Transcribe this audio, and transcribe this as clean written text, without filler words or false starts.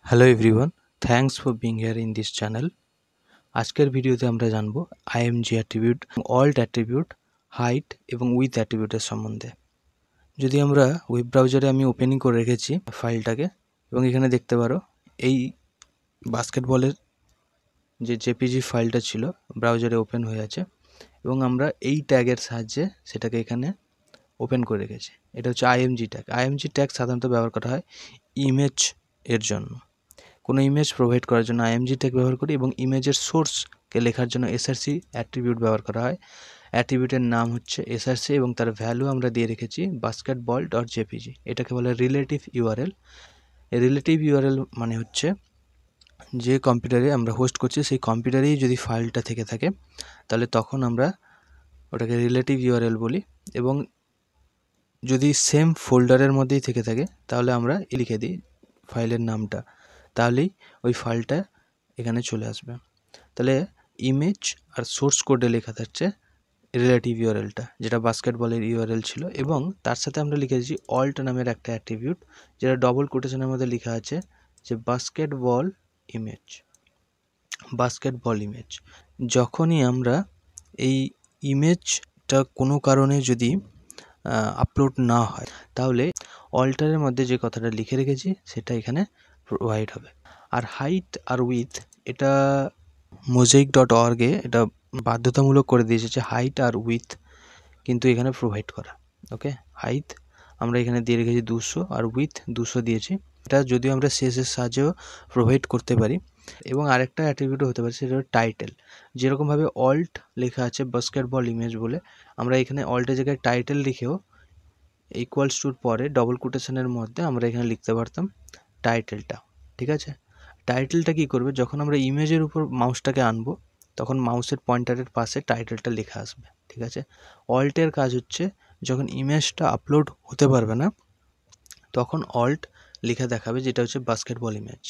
Hello everyone, thanks for being here in this channel. আজকের ভিডিওতে আমরা জানবো IMG attribute, alt attribute, height এবং উইথ অ্যাট্রিবিউটের সম্বন্ধে। যদি আমরা ওয়েব ব্রাউজারে আমি ওপেনিং করে রেখেছি ফাইলটাকে, এবং এখানে দেখতে পারো এই বাস্কেটবলের যে জেপিজি ফাইলটা ছিল ব্রাউজারে ওপেন হয়ে আছে, এবং আমরা এই ট্যাগের সাহায্যে সেটাকে এখানে ওপেন করে রেখেছি। এটা হচ্ছে আইএমজি ট্যাগ। আইএমজি ট্যাগ সাধারণত ব্যবহার করা হয় ইমেজ এর জন্য। কোনো ইমেজ প্রোভাইড করার জন্য আইএমজি ট্যাগ ব্যবহার করি, এবং ইমেজের সোর্সকে লেখার জন্য এসআরসি অ্যাট্রিবিউট ব্যবহার করা হয়। অ্যাট্রিবিউটের নাম হচ্ছে এসআরসি এবং তার ভ্যালু আমরা দিয়ে রেখেছি বাস্কেটবল ডট জেপিজি। এটাকে বলে রিলেটিভ ইউআরএল। এই রিলেটিভ ইউআরএল মানে হচ্ছে যে কম্পিউটারে আমরা হোস্ট করছি সেই কম্পিউটারেই যদি ফাইলটা থেকে থাকে তাহলে তখন আমরা ওটাকে রিলেটিভ ইউআরএল বলি, এবং যদি সেম ফোল্ডারের মধ্যেই থেকে থাকে তাহলে আমরা লিখে দিই ফাইলের নামটা, তাহলেই ওই ফাইলটা এখানে চলে আসবে। তাহলে ইমেজ আর সোর্স কোডে লেখা থাকছে রিলেটিভ ইউআরএলটা, যেটা বাস্কেটবলের ইউআরএল ছিল, এবং তার সাথে আমরা লিখেছি অল্ট নামের একটা অ্যাট্রিবিউট, যেটা ডবল কোটেশনের মধ্যে লেখা আছে যে বাস্কেটবল ইমেজ। বাস্কেটবল ইমেজ যখনই আমরা এই ইমেজটা কোনো কারণে যদি আপলোড না হয় তাহলে অল্টারের মধ্যে যে কথাটা লিখে রেখেছি সেটা এখানে প্রোভাইড হবে। আর হাইট আর উইথ, এটা mosaic.org-এ এটা বাধ্যতামূলক করে দিয়েছে যে হাইট আর উইথ কিন্তু এখানে প্রোভাইড করা। ওকে, হাইট আমরা এখানে দিয়ে রেখেছি 200 আর উইথ 200 দিয়েছি। এটা যদিও আমরা CSS সাহায্যেও প্রোভাইড করতে পারি। এবং আরেকটা অ্যাট্রিবিউটও হতে পারে, সেটা হলো টাইটেল। যেরকমভাবে অল্ট লেখা আছে বাস্কেটবল ইমেজ বলে, আমরা এখানে অল্টের জায়গায় টাইটেল লিখেও ইকুয়ালস টুর পরে ডবল কোটেশনের মধ্যে আমরা এখানে লিখতে পারতাম টাইটেলটা। ঠিক আছে, টাইটেলটা কী করবে, যখন আমরা ইমেজের উপর মাউসটাকে আনবো তখন মাউসের পয়েন্টারের পাশে টাইটেলটা লেখা আসবে। ঠিক আছে, অল্টের কাজ হচ্ছে যখন ইমেজটা আপলোড হতে পারবে না তখন অল্ট লেখা দেখাবে, যেটা হচ্ছে বাস্কেটবল ইমেজ।